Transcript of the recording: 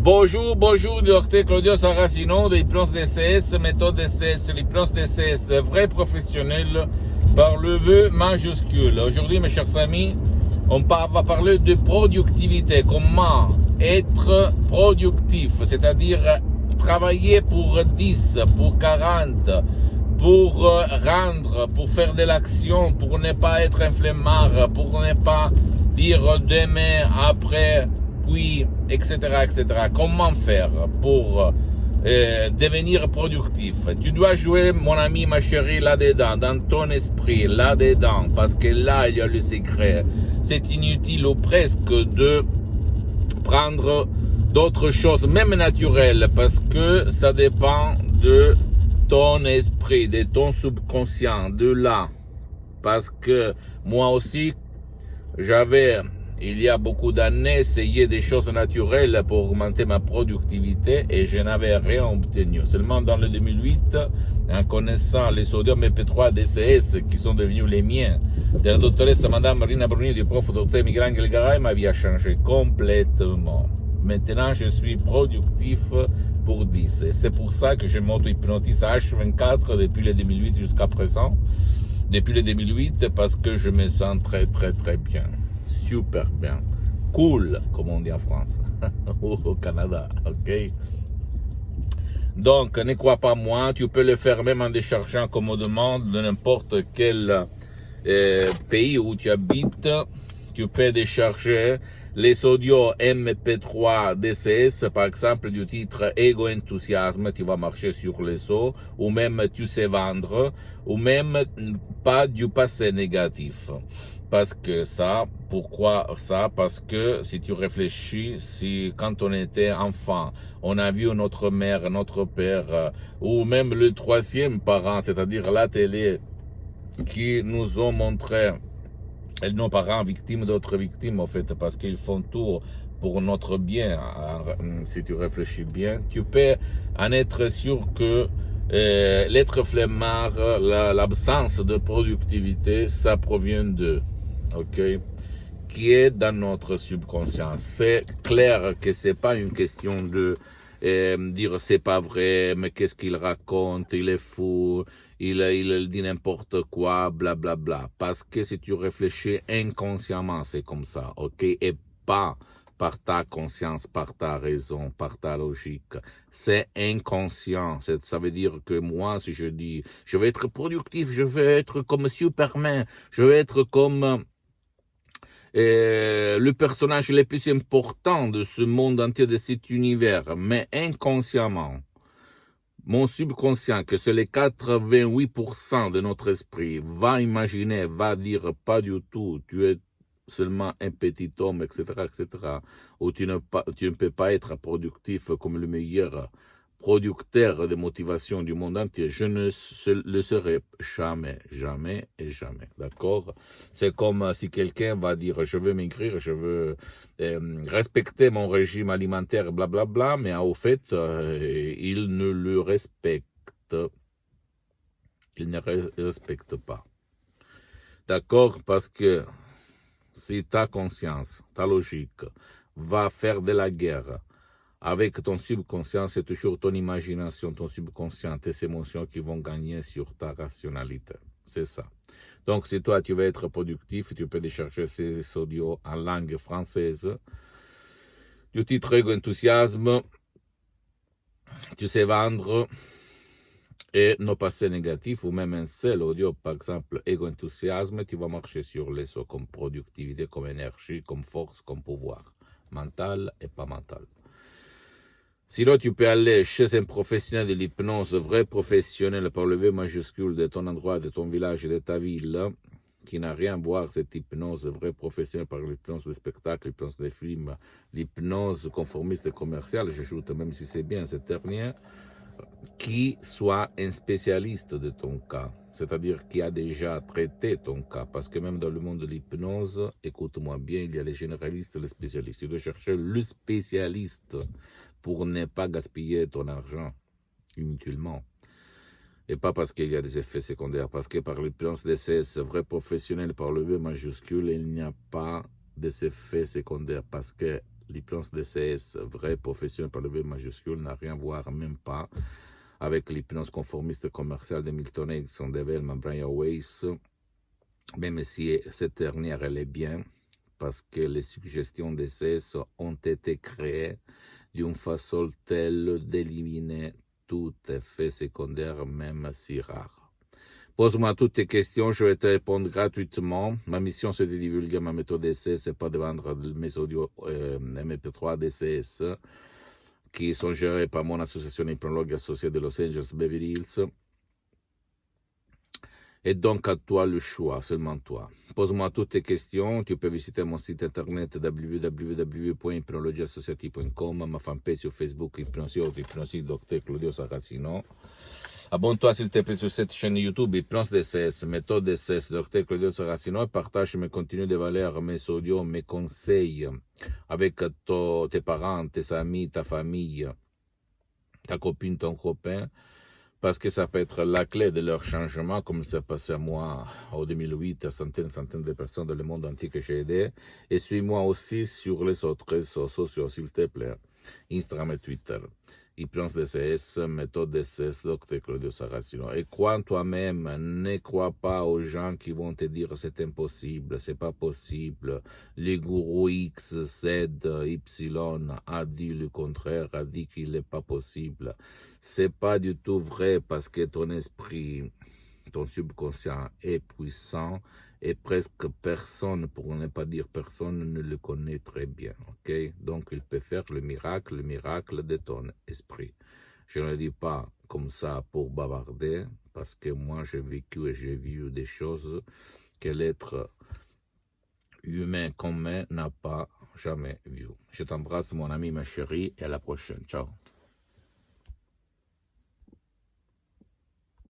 Bonjour, docteur Claudio Saracino de l'hypnose DCS, méthode DCS, l'hypnose DCS, vrai professionnel par le vœu majuscule. Aujourd'hui, mes chers amis, va parler de productivité, comment être productif, c'est-à-dire travailler pour 10, pour 40, pour rendre, pour faire de l'action, pour ne pas être un flemmard, pour ne pas dire demain, après, puis, etc., etc. Comment faire pour devenir productif? Tu dois jouer, mon ami, ma chérie, là-dedans, dans ton esprit, là-dedans, parce que là, il y a le secret. C'est inutile ou presque de prendre d'autres choses, même naturelles, parce que ça dépend de ton esprit, de ton subconscient, de là. Parce que moi aussi, j'avais, il y a beaucoup d'années, essayé des choses naturelles pour augmenter ma productivité et je n'avais rien obtenu. Seulement dans le 2008, en connaissant les sodium MP3 DCS qui sont devenus les miens, de la doctoresse Madame Marina Bruni, du prof Dr Michelangelo Garay, ma vie a changé complètement. Maintenant, je suis productif pour 10. Et c'est pour ça que je m'auto-hypnotise à H24 depuis le 2008 jusqu'à présent. Depuis le 2008, parce que je me sens très bien. Super bien. Cool, comme on dit en France. Ou au Canada, ok? Donc, ne crois pas moi, tu peux le faire même en déchargeant commodément de n'importe quel pays où tu habites. Tu peux décharger les audios MP3 DCS, par exemple, du titre Ego Enthousiasme, tu vas marcher sur les eaux, ou même tu sais vendre, ou même pas du passé négatif. Parce que ça, pourquoi ça? Parce que si tu réfléchis, si quand on était enfant, on a vu notre mère, notre père, ou même le troisième parent, c'est-à-dire la télé, qui nous ont montré nos parents victimes d'autres victimes, en fait, parce qu'ils font tout pour notre bien. Si tu réfléchis bien, tu peux en être sûr que l'être flemmard, l'absence de productivité, ça provient d'eux, ok, qui est dans notre subconscient. C'est clair que c'est pas une question de dire c'est pas vrai, mais qu'est-ce qu'il raconte, il est fou, il dit n'importe quoi, blablabla. Bla, bla. Parce que si tu réfléchis inconsciemment, c'est comme ça, ok, et pas par ta conscience, par ta raison, par ta logique. C'est inconscient. Ça veut dire que moi, si je dis, je vais être productif, je vais être comme Superman, je vais être comme le personnage le plus important de ce monde entier, de cet univers, mais inconsciemment, mon subconscient, que c'est les 88% de notre esprit, va imaginer, va dire pas du tout, tu es seulement un petit homme, etc., ou tu ne peux pas être productif comme le meilleur producteur de motivation du monde entier. Je ne le serai jamais, d'accord? C'est comme si quelqu'un va dire, je veux maigrir, je veux respecter mon régime alimentaire, blablabla, mais au fait, il ne le respecte. Il ne respecte pas. D'accord? Parce que si ta conscience, ta logique, va faire de la guerre avec ton subconscient, c'est toujours ton imagination, ton subconscient, tes émotions qui vont gagner sur ta rationalité. C'est ça. Donc, si toi, tu veux être productif, tu peux décharger ces audios en langue française. Du titre Ego Enthousiasme, tu sais vendre, et nos passés négatifs, ou même un seul audio, par exemple, Ego Enthousiasme, tu vas marcher sur les eaux comme productivité, comme énergie, comme force, comme pouvoir, mental et pas mental. Sinon, tu peux aller chez un professionnel de l'hypnose, vrai professionnel par le V majuscule de ton endroit, de ton village, de ta ville, qui n'a rien à voir cette hypnose, vrai professionnel par l'hypnose des spectacles, l'hypnose des films, l'hypnose conformiste et commerciale, j'ajoute, même si c'est bien cette dernière, qui soit un spécialiste de ton cas, c'est-à-dire qui a déjà traité ton cas, parce que même dans le monde de l'hypnose, écoute-moi bien, il y a les généralistes et les spécialistes. Tu dois chercher le spécialiste pour ne pas gaspiller ton argent inutilement. Et pas parce qu'il y a des effets secondaires, parce que par l'hypnose DCS, vrai professionnel par le V majuscule, il n'y a pas des effets secondaires, parce que l'hypnose DCS, vraie professionnelle par le V majuscule, n'a rien à voir, même pas, avec l'hypnose conformiste commerciale de Milton Erickson, Development, Brian Weiss, même si cette dernière, elle est bien, parce que les suggestions DCS ont été créées d'une façon telle d'éliminer tout effet secondaire, même si rare. Pose-moi toutes tes questions, je vais te répondre gratuitement. Ma mission, c'est de divulguer ma méthode DCS, c'est pas de vendre mes audios MP3 DCS qui sont gérés par mon association hypnologue associée de Los Angeles Beverly Hills. Et donc, à toi le choix, seulement toi. Pose-moi toutes tes questions. Tu peux visiter mon site internet www.hypnologieassociative.com, ma fanpage sur Facebook, Hypnosie Dr Claudio Saracino. Abonne-toi s'il te plaît sur cette chaîne YouTube, Hypnose DCS, méthode DCS, Dr Claudio Saracino, et partage mes contenus de valeur, mes audios, mes conseils avec tes parents, tes amis, ta famille, ta copine, ton copain, parce que ça peut être la clé de leur changement, comme ça s'est passé à moi en 2008, à centaines de personnes dans le monde entier que j'ai aidé. Et suis-moi aussi sur les autres réseaux sociaux, s'il te plaît, Instagram et Twitter. Hypnose DCS, méthode DCS, Dr Claudio Saracino. Et crois en toi-même, ne crois pas aux gens qui vont te dire c'est impossible, c'est pas possible. Le gourou X, Z, Y a dit le contraire, a dit qu'il n'est pas possible. C'est pas du tout vrai parce que ton esprit, ton subconscient est puissant et presque personne, pour ne pas dire personne, ne le connaît très bien. Ok? Donc il peut faire le miracle de ton esprit. Je ne le dis pas comme ça pour bavarder, parce que moi j'ai vécu et j'ai vu des choses que l'être humain commun n'a pas jamais vues. Je t'embrasse mon ami, ma chérie, et à la prochaine. Ciao.